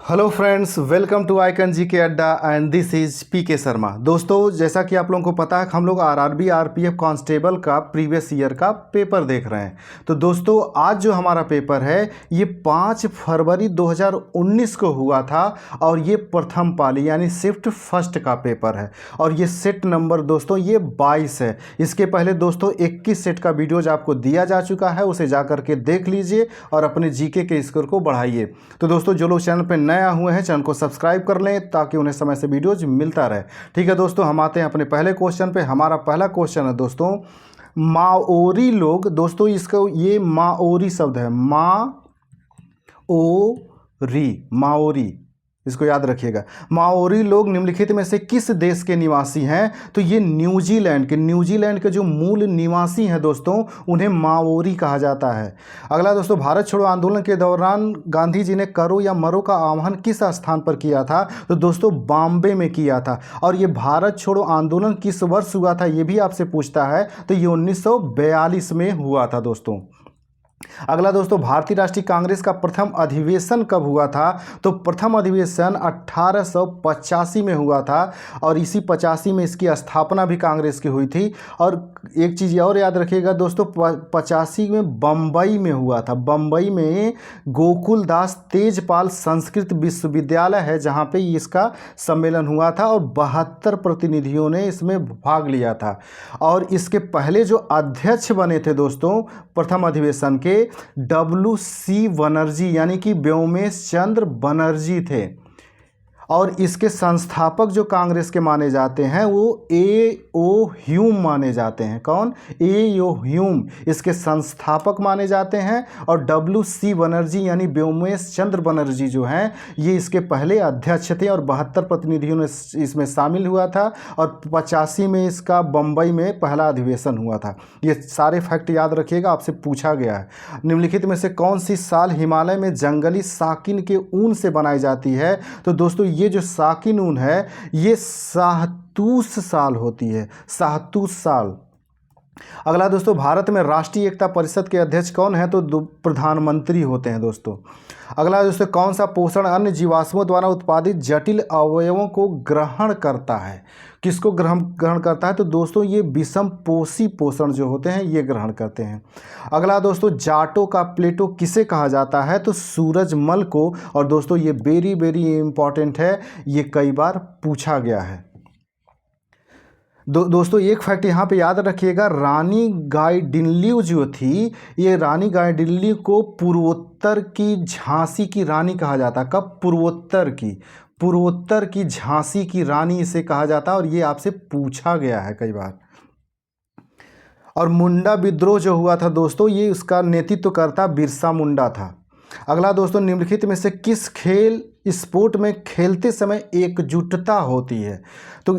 Hello friends, welcome to icon G K Adda and this is P के शर्मा। दोस्तों, जैसा कि आप लोगों को पता है, हम लोग आरआरबी आरपीएफ कांस्टेबल का प्रीवियस ईयर का पेपर देख रहे हैं। तो दोस्तों, आज जो हमारा पेपर है ये 5 फरवरी 2019 को हुआ था और ये प्रथम पाली यानी शिफ्ट फर्स्ट का पेपर है और ये सेट नंबर दोस्तों ये 22 है। इसके पहले दोस्तों 21 सेट का वीडियोज आपको दिया जा चुका है, उसे जा करके देख लीजिए और अपने जीके के स्कोर को बढ़ाइए। तो दोस्तों, जो लोग चैनल पर नया हुए हैं चैनल को सब्सक्राइब कर लें ताकि उन्हें समय से वीडियोज मिलता रहे। ठीक है दोस्तों, हम आते हैं अपने पहले क्वेश्चन पे। हमारा पहला क्वेश्चन है दोस्तों, माओरी लोग, दोस्तों इसको ये माओरी शब्द है, माओरी, इसको याद रखिएगा। माओरी लोग निम्नलिखित में से किस देश के निवासी हैं? तो ये न्यूजीलैंड के जो मूल निवासी हैं दोस्तों उन्हें माओरी कहा जाता है। अगला दोस्तों, भारत छोड़ो आंदोलन के दौरान गांधी जी ने करो या मरो का आह्वान किस स्थान पर किया था? तो दोस्तों बॉम्बे में किया था। और ये भारत छोड़ो आंदोलन किस वर्ष हुआ था ये भी आपसे पूछता है, तो ये 1942 में हुआ था दोस्तों। अगला दोस्तों, भारतीय राष्ट्रीय कांग्रेस का प्रथम अधिवेशन कब हुआ था? तो प्रथम अधिवेशन 1885 में हुआ था और इसी 85 में इसकी स्थापना भी कांग्रेस की हुई थी। और एक चीज़ और याद रखिएगा दोस्तों, 85 में बम्बई में हुआ था। बम्बई में गोकुल दास तेजपाल संस्कृत विश्वविद्यालय है जहाँ पे इसका सम्मेलन हुआ था और 72 प्रतिनिधियों ने इसमें भाग लिया था। और इसके पहले जो अध्यक्ष बने थे दोस्तों प्रथम अधिवेशन के, WC बनर्जी यानी कि व्योमेश चंद्र बनर्जी थे। और इसके संस्थापक जो कांग्रेस के माने जाते हैं वो A.O. ह्यूम माने जाते हैं। कौन? A.O. ह्यूम इसके संस्थापक माने जाते हैं। और WC बनर्जी यानी व्योमेश चंद्र बनर्जी जो हैं ये इसके पहले अध्यक्ष थे और 72 प्रतिनिधियों ने इसमें शामिल हुआ था और 85 में इसका बम्बई में पहला अधिवेशन हुआ था। ये सारे फैक्ट याद रखिएगा, आपसे पूछा गया है। निम्नलिखित में से कौन सी साल हिमालय में जंगली साकिन के ऊन से बनाई जाती है? तो दोस्तों ये जो साकिन ऊन है ये शाहतूश साल होती है, शाहतूश साल। अगला दोस्तों, भारत में राष्ट्रीय एकता परिषद के अध्यक्ष कौन है? तो प्रधानमंत्री होते हैं दोस्तों। अगला दोस्तों, कौन सा पोषण अन्य जीवाश्मों द्वारा उत्पादित जटिल अवयवों को ग्रहण करता है? किसको ग्रहण करता है? तो दोस्तों ये विषम पोषी पोषण जो होते हैं ये ग्रहण करते हैं। अगला दोस्तों, जाटों का प्लेटो किसे कहा जाता है? तो सूरजमल को। और दोस्तों ये वेरी वेरी इंपॉर्टेंट है, ये कई बार पूछा गया है। दोस्तों एक फैक्ट यहाँ पे याद रखिएगा, रानी गाइडिनल्यू जो थी, ये रानी गाइडिनल्यू को पूर्वोत्तर की झांसी की रानी कहा जाता। कब? पूर्वोत्तर की झांसी की रानी इसे कहा जाता और ये आपसे पूछा गया है कई बार। और मुंडा विद्रोह जो हुआ था दोस्तों ये उसका नेतृत्व करता बिरसा मुंडा था। अगला दोस्तों, निम्नलिखित में से किस स्पोर्ट में खेलते समय एकजुटता होती है? तो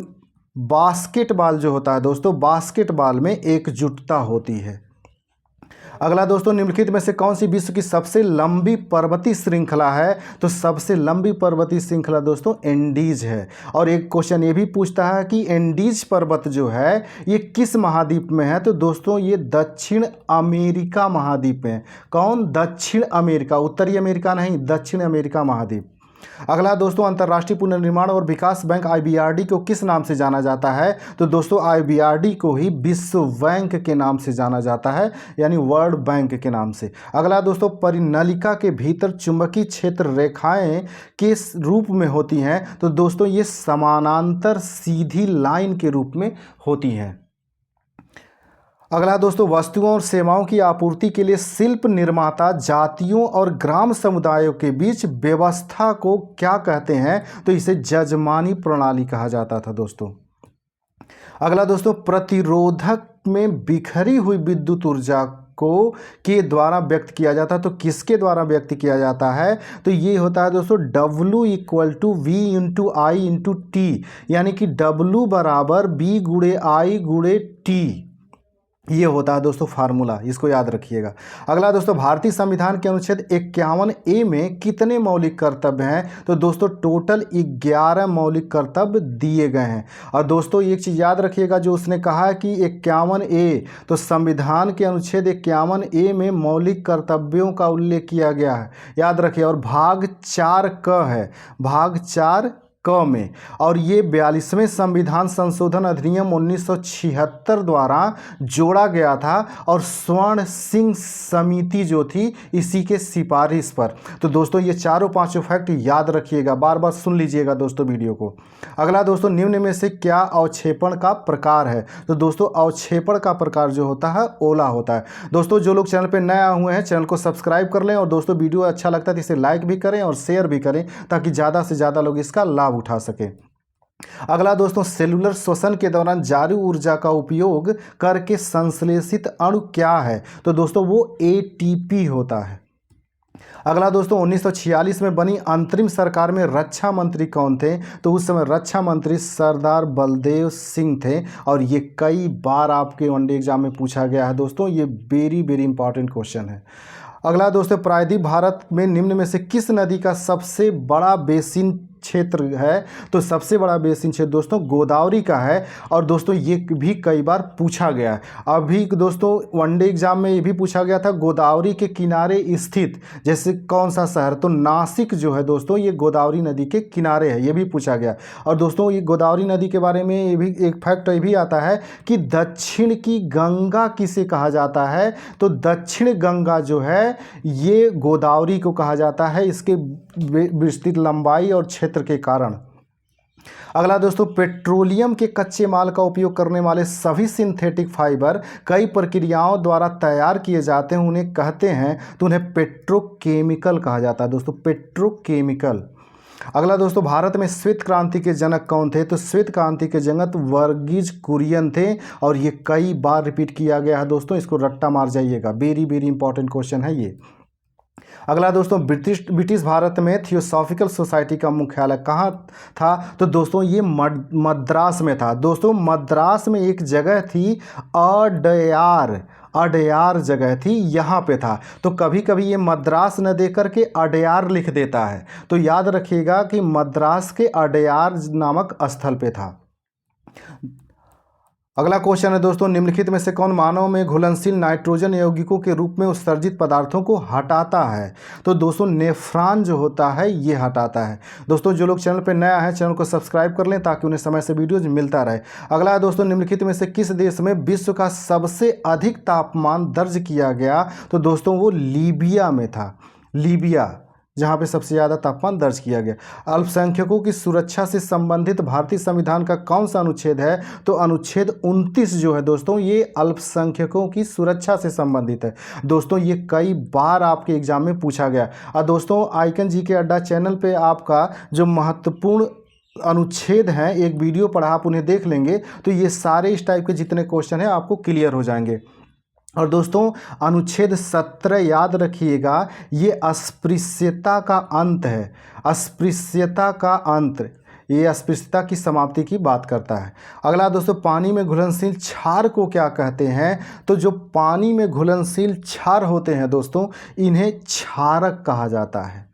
बास्केटबॉल जो होता है दोस्तों, बास्केटबॉल में एकजुटता होती है। अगला दोस्तों, निम्नलिखित में से कौन सी विश्व की सबसे लंबी पर्वतीय श्रृंखला है? तो सबसे लंबी पर्वतीय श्रृंखला दोस्तों एंडीज है। और एक क्वेश्चन ये भी पूछता है कि एंडीज पर्वत जो है ये किस महाद्वीप में है? तो दोस्तों ये दक्षिण अमेरिका महाद्वीप में। कौन? दक्षिण अमेरिका, उत्तरी अमेरिका नहीं, दक्षिण अमेरिका महाद्वीप। अगला दोस्तों, अंतर्राष्ट्रीय पुनर्निर्माण और विकास बैंक IBRD को किस नाम से जाना जाता है? तो दोस्तों IBRD को ही विश्व बैंक के नाम से जाना जाता है, यानी वर्ल्ड बैंक के नाम से। अगला दोस्तों, परिनलिका के भीतर चुंबकीय क्षेत्र रेखाएं किस रूप में होती हैं? तो दोस्तों ये समानांतर सीधी लाइन के रूप में होती हैं। अगला दोस्तों, वस्तुओं और सेवाओं की आपूर्ति के लिए शिल्प निर्माता जातियों और ग्राम समुदायों के बीच व्यवस्था को क्या कहते हैं? तो इसे जजमानी प्रणाली कहा जाता था दोस्तों। अगला दोस्तों, प्रतिरोधक में बिखरी हुई विद्युत ऊर्जा को के द्वारा व्यक्त किया जाता है, तो किसके द्वारा व्यक्त किया जाता है? तो ये होता है दोस्तों W = V × I × T, यानी कि W = B × I × T। ये होता है दोस्तों फार्मूला, इसको याद रखिएगा। अगला दोस्तों, भारतीय संविधान के अनुच्छेद 51A में कितने मौलिक कर्तव्य हैं? तो दोस्तों टोटल 11 मौलिक कर्तव्य दिए गए हैं। और दोस्तों एक चीज़ याद रखिएगा, जो उसने कहा कि 51A, तो संविधान के अनुच्छेद 51A में मौलिक कर्तव्यों का उल्लेख किया गया है, याद रखिए। और भाग 4 क है, भाग 4 क में। और ये 42वें संविधान संशोधन अधिनियम 1976 द्वारा जोड़ा गया था, और स्वर्ण सिंह समिति जो थी इसी के सिफारिश पर। तो दोस्तों ये चारों पांचों फैक्ट याद रखिएगा, बार बार सुन लीजिएगा दोस्तों वीडियो को। अगला दोस्तों, निम्न में से क्या अवक्षेपण का प्रकार है? तो दोस्तों अवक्षेपण का प्रकार जो होता है ओला होता है। दोस्तों जो लोग चैनल पर नए आए हुए हैं, चैनल को सब्सक्राइब कर लें, और दोस्तों वीडियो अच्छा लगता है तो इसे लाइक भी करें और शेयर भी करें, ताकि ज़्यादा से ज़्यादा लोग इसका लाभ उठा सके। अगला दोस्तों, सेलुलर श्वसन के दौरान जारी ऊर्जा का उपयोग करके संश्लेषित अणु क्या है? तो दोस्तों वो ATP होता है। अगला दोस्तों, 1946 में बनी अंतरिम सरकार में रक्षा मंत्री कौन थे? तो उस समय रक्षा मंत्री सरदार बलदेव सिंह थे, और ये कई बार आपके वनडे एग्जाम में पूछा गया है दोस्तों, ये वेरी वेरी इंपॉर्टेंट क्वेश्चन है। अगला दोस्तों, प्रायद्वीप भारत में निम्न में से किस नदी का सबसे बड़ा बेसिन क्षेत्र है? तो सबसे बड़ा बेसिन क्षेत्र दोस्तों गोदावरी का है। और दोस्तों ये भी कई बार पूछा गया है। अभी दोस्तों वनडे एग्जाम में ये भी पूछा गया था, गोदावरी के किनारे स्थित जैसे कौन सा शहर? तो नासिक जो है दोस्तों ये गोदावरी नदी के किनारे है, ये भी पूछा गया। और दोस्तों ये गोदावरी नदी के बारे में ये भी एक फैक्ट ये भी आता है कि दक्षिण की गंगा किसे कहा जाता है? तो दक्षिण गंगा जो है ये गोदावरी को कहा जाता है, इसके विस्तृत लंबाई और क्षेत्र के कारण। अगला दोस्तों, पेट्रोलियम के कच्चे माल का उपयोग करने वाले सभी सिंथेटिक फाइबर कई प्रक्रियाओं द्वारा तैयार किए जाते हैं, उन्हें कहते हैं, तो उन्हें पेट्रोकेमिकल कहा जाता है दोस्तों, पेट्रोकेमिकल। अगला दोस्तों, भारत में श्वेत क्रांति के जनक कौन थे? तो श्वेत क्रांति के जनक वर्गीज कुरियन थे, और ये कई बार रिपीट किया गया है दोस्तों, इसको रट्टा मार जाइएगा, वेरी वेरी इंपॉर्टेंट क्वेश्चन है ये। अगला दोस्तों, ब्रिटिश भारत में थियोसॉफिकल सोसाइटी का मुख्यालय कहाँ था? तो दोस्तों ये मद्रास में था। दोस्तों मद्रास में एक जगह थी अडयार जगह थी, यहाँ पे था। तो कभी कभी ये मद्रास न दे करके अडयार लिख देता है, तो याद रखिएगा कि मद्रास के अडयार नामक स्थल पे था। अगला क्वेश्चन है दोस्तों, निम्नलिखित में से कौन मानव में घुलनशील नाइट्रोजन यौगिकों के रूप में उत्सर्जित पदार्थों को हटाता है? तो दोस्तों नेफ्रॉन जो होता है ये हटाता है। दोस्तों जो लोग चैनल पर नया है, चैनल को सब्सक्राइब कर लें ताकि उन्हें समय से वीडियोज मिलता रहे। अगला है दोस्तों, निम्नलिखित में से किस देश में विश्व का सबसे अधिक तापमान दर्ज किया गया? तो दोस्तों वो लीबिया में था, लीबिया जहाँ पे सबसे ज़्यादा तापमान दर्ज किया गया। अल्पसंख्यकों की सुरक्षा से संबंधित भारतीय संविधान का कौन सा अनुच्छेद है? तो अनुच्छेद 29 जो है दोस्तों ये अल्पसंख्यकों की सुरक्षा से संबंधित है। दोस्तों ये कई बार आपके एग्जाम में पूछा गया। और दोस्तों आइकन जी के अड्डा चैनल पे आपका जो महत्वपूर्ण अनुच्छेद हैं एक वीडियो पढ़ा, आप उन्हें देख लेंगे तो ये सारे इस टाइप के जितने क्वेश्चन हैं आपको क्लियर हो जाएंगे। और दोस्तों अनुच्छेद 17 याद रखिएगा, ये अस्पृश्यता का अंत है, अस्पृश्यता का अंत, ये अस्पृश्यता की समाप्ति की बात करता है। अगला दोस्तों, पानी में घुलनशील क्षार को क्या कहते हैं? तो जो पानी में घुलनशील क्षार होते हैं दोस्तों इन्हें क्षारक कहा जाता है।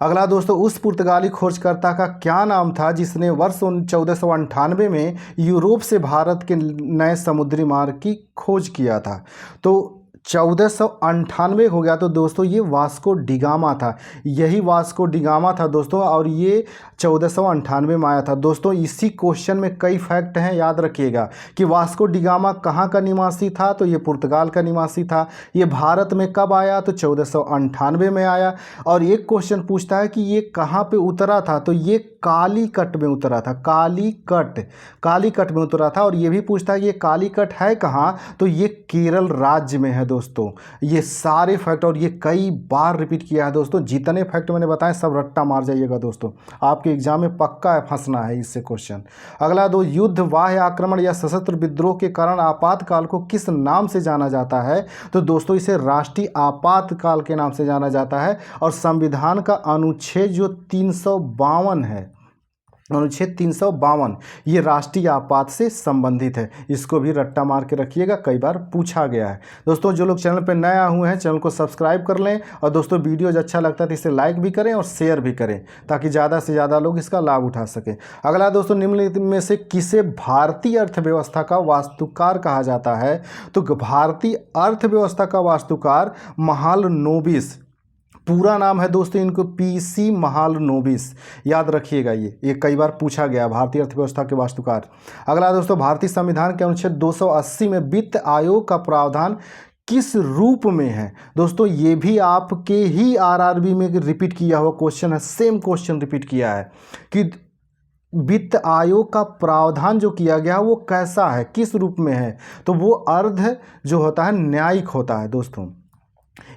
अगला दोस्तों, उस पुर्तगाली खोजकर्ता का क्या नाम था जिसने वर्ष 1498 में यूरोप से भारत के नए समुद्री मार्ग की खोज किया था? तो 1498 हो गया। तो दोस्तों ये वास्को डिगामा था, यही वास्को डिगामा था दोस्तों, और ये 1498 में आया था। दोस्तों इसी क्वेश्चन में कई फैक्ट हैं, याद रखिएगा कि वास्को डिगामा कहाँ का निवासी था? तो ये पुर्तगाल का निवासी था। ये भारत में कब आया? तो 1498 में आया। और एक क्वेश्चन पूछता है कि ये कहाँ पे उतरा था? तो ये कालीकट में उतरा था, कालीकट में उतरा था। और ये भी पूछता है कि ये कालीकट है कहाँ? तो ये केरल राज्य में है दोस्तों। ये सारे फैक्ट और ये कई बार रिपीट किया है दोस्तों, जितने फैक्ट मैंने बताए सब रट्टा मार जाइएगा दोस्तों, आपके एग्जाम में पक्का है फंसना है इससे क्वेश्चन। अगला दो, युद्ध, बाह्य आक्रमण या सशस्त्र विद्रोह के कारण आपातकाल को किस नाम से जाना जाता है? तो दोस्तों इसे राष्ट्रीय आपातकाल के नाम से जाना जाता है। और संविधान का अनुच्छेद जो 352 है, अनुच्छेद 352 ये राष्ट्रीय आपात से संबंधित है। इसको भी रट्टा मार के रखिएगा, कई बार पूछा गया है। दोस्तों जो लोग चैनल पर नए हुए हैं चैनल को सब्सक्राइब कर लें, और दोस्तों वीडियो अच्छा लगता है तो इसे लाइक भी करें और शेयर भी करें, ताकि ज़्यादा से ज़्यादा लोग इसका लाभ उठा सकें। अगला दोस्तों, निम्नलिखित में से किसे भारतीय अर्थव्यवस्था का वास्तुकार कहा जाता है? तो भारतीय अर्थव्यवस्था का वास्तुकार महालनोबिस, पूरा नाम है दोस्तों इनको पीसी महालनोबिस, याद रखिएगा। ये कई बार पूछा गया, भारतीय अर्थव्यवस्था के वास्तुकार। अगला दोस्तों, भारतीय संविधान के अनुच्छेद 280 में वित्त आयोग का प्रावधान किस रूप में है? दोस्तों ये भी आपके ही आरआरबी में रिपीट किया हुआ क्वेश्चन है, सेम क्वेश्चन रिपीट किया है कि वित्त आयोग का प्रावधान जो किया गया वो कैसा है, किस रूप में है? तो वो अर्ध जो होता है न्यायिक होता है दोस्तों,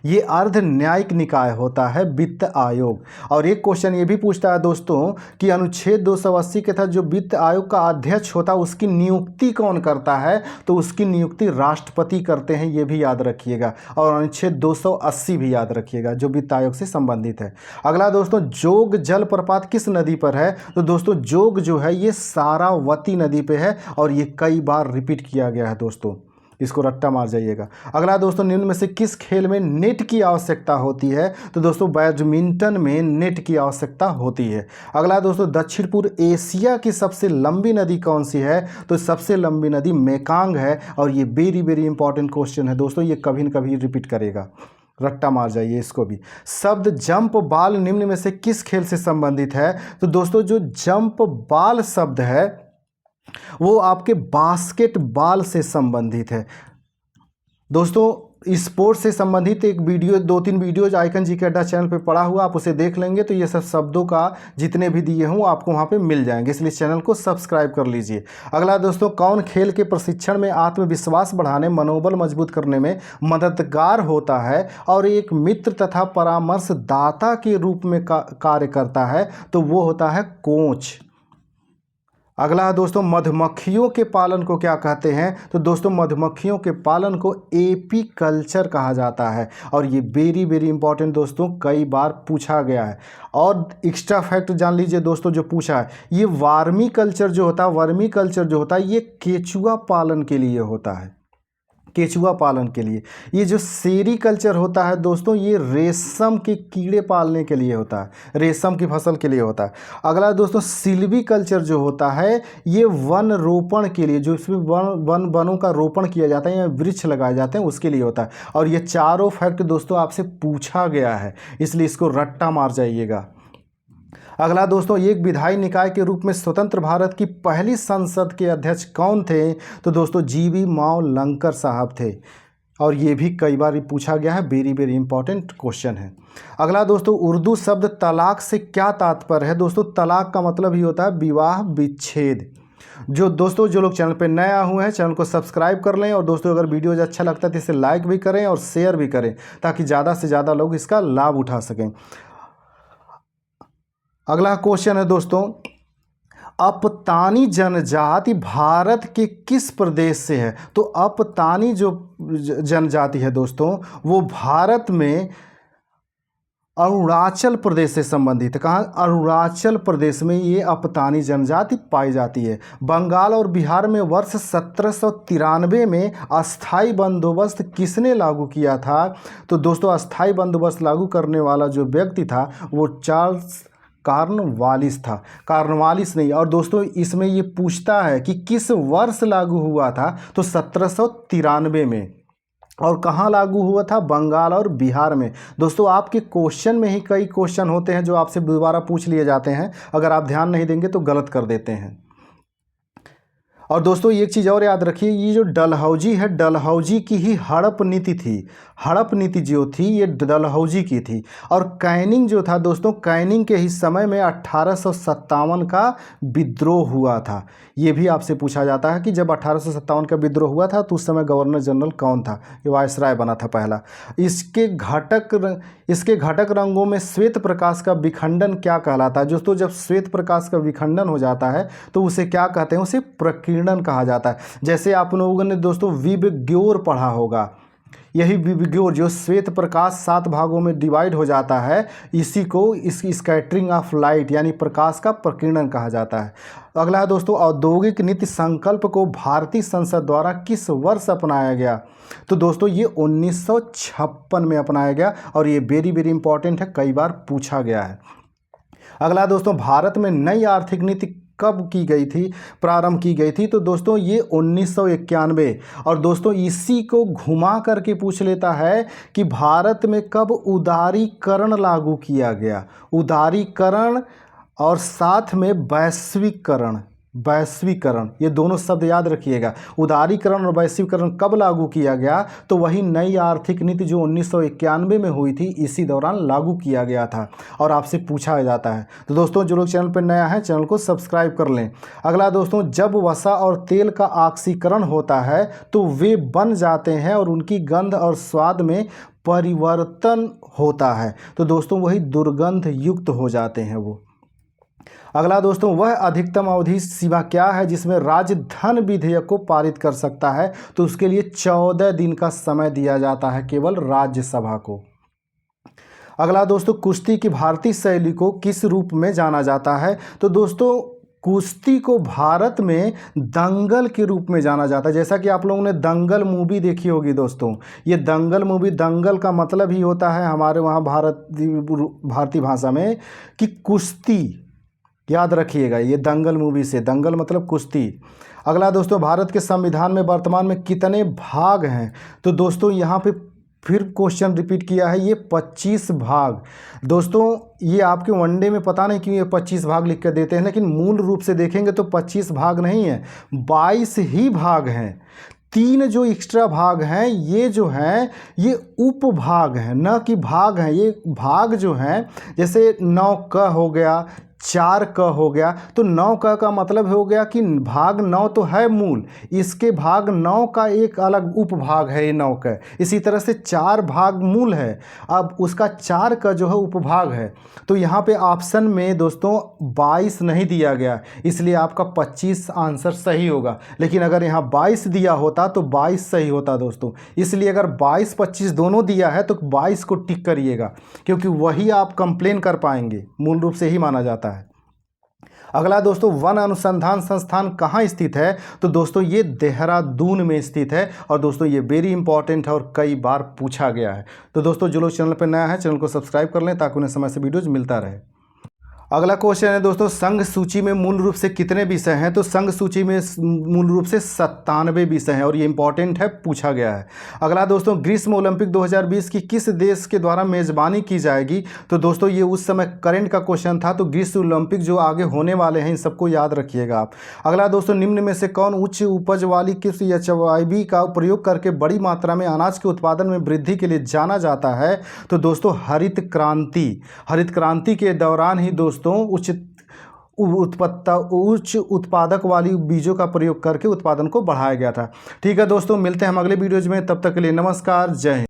ये अर्ध न्यायिक निकाय होता है वित्त आयोग। और एक क्वेश्चन ये भी पूछता है दोस्तों कि अनुच्छेद 280 के तहत जो वित्त आयोग का अध्यक्ष होता है उसकी नियुक्ति कौन करता है? तो उसकी नियुक्ति राष्ट्रपति करते हैं, ये भी याद रखिएगा। और अनुच्छेद 280 भी याद रखिएगा जो वित्त आयोग से संबंधित है। अगला दोस्तों, जोग जलप्रपात किस नदी पर है? तो दोस्तों जोग जो है ये सारावती नदी पे है, और ये कई बार रिपीट किया गया है दोस्तों, इसको रट्टा मार जाइएगा। अगला दोस्तों, निम्न में से किस खेल में नेट की आवश्यकता होती है? तो दोस्तों बैडमिंटन में नेट की आवश्यकता होती है। अगला दोस्तों, दक्षिण पूर्व एशिया की सबसे लंबी नदी कौन सी है? तो सबसे लंबी नदी मेकांग है, और ये वेरी वेरी इंपॉर्टेंट क्वेश्चन है दोस्तों, ये कभी न कभी रिपीट करेगा, रट्टा मार जाइए इसको भी। शब्द जंप बॉल निम्न में से किस खेल से संबंधित है? तो दोस्तों जो जंप बॉल शब्द है वो आपके बास्केटबॉल से संबंधित है दोस्तों। स्पोर्ट्स से संबंधित एक video, 2-3 videos icon G K अड्डा चैनल पे पड़ा हुआ, आप उसे देख लेंगे तो ये सब शब्दों का जितने भी दिए हों आपको वहाँ पे मिल जाएंगे, इसलिए चैनल को सब्सक्राइब कर लीजिए। अगला दोस्तों, कौन खेल के प्रशिक्षण में आत्मविश्वास बढ़ाने, मनोबल मजबूत करने में मददगार होता है और एक मित्र तथा परामर्शदाता के रूप में कार्य करता है? तो वो होता है कोच। अगला दोस्तों, मधुमक्खियों के पालन को क्या कहते हैं? तो दोस्तों मधुमक्खियों के पालन को एपीकल्चर कहा जाता है, और ये वेरी वेरी इंपॉर्टेंट दोस्तों, कई बार पूछा गया है। और एक्स्ट्रा फैक्ट जान लीजिए दोस्तों जो पूछा है, ये वर्मी कल्चर जो होता है ये केचुआ पालन के लिए होता है, केचुआ पालन के लिए। ये जो सेरीकल्चर होता है दोस्तों ये रेशम के कीड़े पालने के लिए होता है, रेशम की फसल के लिए होता है। अगला दोस्तों, सिल्वीकल्चर जो होता है ये वन रोपण के लिए, जो इसमें वनों का रोपण किया जाता है या वृक्ष लगाए जाते हैं उसके लिए होता है। और ये चारों फैक्ट दोस्तों आपसे पूछा गया है, इसलिए इसको रट्टा मार जाइएगा। अगला दोस्तों, एक विधायी निकाय के रूप में स्वतंत्र भारत की पहली संसद के अध्यक्ष कौन थे? तो दोस्तों जीवी मावलंकर साहब थे, और ये भी कई बार पूछा गया है, वेरी वेरी इंपॉर्टेंट क्वेश्चन है। अगला दोस्तों, उर्दू शब्द तलाक से क्या तात्पर्य है? दोस्तों तलाक का मतलब ही होता है विवाह विच्छेद। जो लोग चैनल पे नया हुए हैं चैनल को सब्सक्राइब कर लें, और दोस्तों अगर वीडियो अच्छा लगता है तो इसे लाइक भी करें और शेयर भी करें, ताकि ज़्यादा से ज़्यादा लोग इसका लाभ उठा सकें। अगला क्वेश्चन है दोस्तों, अपतानी जनजाति भारत के किस प्रदेश से है? तो अपतानी जो जनजाति है दोस्तों वो भारत में अरुणाचल प्रदेश से संबंधित है। कहाँ? अरुणाचल प्रदेश में ये अपतानी जनजाति पाई जाती है। बंगाल और बिहार में वर्ष 1793 में अस्थाई बंदोबस्त किसने लागू किया था? तो दोस्तों अस्थाई बंदोबस्त लागू करने वाला जो व्यक्ति था वो चार्ल्स कॉर्नवालिस था, कॉर्नवालिस नहीं। और दोस्तों इसमें ये पूछता है कि किस वर्ष लागू हुआ था? तो 1793 में। और कहाँ लागू हुआ था? बंगाल और बिहार में। दोस्तों आपके क्वेश्चन में ही कई क्वेश्चन होते हैं जो आपसे दोबारा पूछ लिए जाते हैं, अगर आप ध्यान नहीं देंगे तो गलत कर देते हैं। और दोस्तों एक चीज़ और याद रखिए, ये जो डलहौजी है डलहौजी की ही हड़प नीति थी, हड़प नीति जो थी ये डलहौजी की थी। और कैनिंग जो था दोस्तों, कैनिंग के ही समय में 1857 का विद्रोह हुआ था। ये भी आपसे पूछा जाता है कि जब 1857 का विद्रोह हुआ था तो उस समय गवर्नर जनरल कौन था? ये वायसराय बना था पहला। इसके घटक रंगों में श्वेत प्रकाश का विखंडन क्या कहलाता है? दोस्तों जब श्वेत प्रकाश का विखंडन हो जाता है तो उसे क्या कहते हैं? उसे प्रकीर्णन कहा जाता है। जैसे आप लोगों ने दोस्तों विबग्योर पढ़ा होगा, यही विबग्योर जो श्वेत प्रकाश 7 भागों में डिवाइड हो जाता है, इसी को इसकी स्कैटरिंग ऑफ लाइट यानी प्रकाश का प्रकीर्णन कहा जाता है। अगला है दोस्तों, औद्योगिक नीति संकल्प को भारतीय संसद द्वारा किस वर्ष अपनाया गया? तो दोस्तों ये 1956 में अपनाया गया और ये वेरी वेरी इंपॉर्टेंट है, कई बार पूछा गया है। अगला दोस्तों, भारत में नई आर्थिक नीति कब की गई थी, प्रारंभ की गई थी? तो दोस्तों ये 1991। और दोस्तों इसी को घुमा करके पूछ लेता है कि भारत में कब उदारीकरण लागू किया गया? उदारीकरण और साथ में वैश्वीकरण, वैश्वीकरण ये दोनों शब्द याद रखिएगा। उदारीकरण और वैश्वीकरण कब लागू किया गया? तो वही नई आर्थिक नीति जो 1991 में हुई थी, इसी दौरान लागू किया गया था और आपसे पूछा जाता है। तो दोस्तों जो लोग चैनल पर नया है, चैनल को सब्सक्राइब कर लें। अगला दोस्तों, जब वसा और तेल का ऑक्सीकरण होता है तो वे बन जाते हैं और उनकी गंध और स्वाद में परिवर्तन होता है। तो दोस्तों वही दुर्गंध युक्त हो जाते हैं वो। अगला दोस्तों, वह अधिकतम अवधि सीमा क्या है जिसमें राजधन विधेयक को पारित कर सकता है? तो उसके लिए 14 दिन का समय दिया जाता है केवल राज्यसभा को। अगला दोस्तों, कुश्ती की भारतीय शैली को किस रूप में जाना जाता है? तो दोस्तों कुश्ती को भारत में दंगल के रूप में जाना जाता है। जैसा कि आप लोगों ने दंगल मूवी देखी होगी दोस्तों, ये दंगल मूवी, दंगल का मतलब ही होता है हमारे वहाँ भारतीय भाषा में कि कुश्ती, याद रखिएगा ये दंगल मूवी से, दंगल मतलब कुश्ती। अगला दोस्तों, भारत के संविधान में वर्तमान में कितने भाग हैं? तो दोस्तों यहाँ पे फिर क्वेश्चन रिपीट किया है, ये 25 भाग। दोस्तों ये आपके वनडे में पता नहीं क्यों ये 25 भाग लिख कर देते हैं, लेकिन मूल रूप से देखेंगे तो 25 भाग नहीं है, 22 ही भाग हैं। 3 जो एक्स्ट्रा भाग हैं ये जो हैं ये उपभाग हैं, न कि भाग हैं। ये भाग जो हैं जैसे 9 क हो गया, 4 क हो गया, तो 9 क का मतलब हो गया कि भाग 9 तो है मूल, इसके भाग 9 का एक अलग उपभाग है ये 9 क। इसी तरह से 4 भाग मूल है, अब उसका 4 का जो है उपभाग है। तो यहाँ पे ऑप्शन में दोस्तों 22 नहीं दिया गया, इसलिए आपका 25 आंसर सही होगा। लेकिन अगर यहाँ 22 दिया होता तो 22 सही होता दोस्तों। इसलिए अगर 22-25 दोनों दिया है तो 22 को टिक करिएगा, क्योंकि वही आप कंप्लेन कर पाएंगे, मूल रूप से ही माना जाता है। अगला दोस्तों, वन अनुसंधान संस्थान कहाँ स्थित है? तो दोस्तों ये देहरादून में स्थित है और दोस्तों ये वेरी इंपॉर्टेंट है और कई बार पूछा गया है। तो दोस्तों जो लोग चैनल पर नया है, चैनल को सब्सक्राइब कर लें ताकि उन्हें समय से वीडियोज मिलता रहे। अगला क्वेश्चन है दोस्तों, संघ सूची में मूल रूप से कितने विषय हैं? तो संघ सूची में मूल रूप से 97 विषय हैं और ये इंपॉर्टेंट है, पूछा गया है। अगला दोस्तों, ग्रीष्म ओलंपिक 2020 की किस देश के द्वारा मेज़बानी की जाएगी? तो दोस्तों ये उस समय करंट का क्वेश्चन था, तो ग्रीष्म ओलंपिक जो आगे होने वाले हैं इन सबको याद रखिएगा आप। अगला दोस्तों, निम्न में से कौन उच्च उपज वाली किस्म या HYB का प्रयोग करके बड़ी मात्रा में अनाज के उत्पादन में वृद्धि के लिए जाना जाता है? तो दोस्तों हरित क्रांति। हरित क्रांति के दौरान ही दोस्तों उच्च उत्पादक वाली बीजों का प्रयोग करके उत्पादन को बढ़ाया गया था। ठीक है दोस्तों, मिलते हैं हम अगले वीडियोज में, तब तक के लिए नमस्कार, जय हिंद।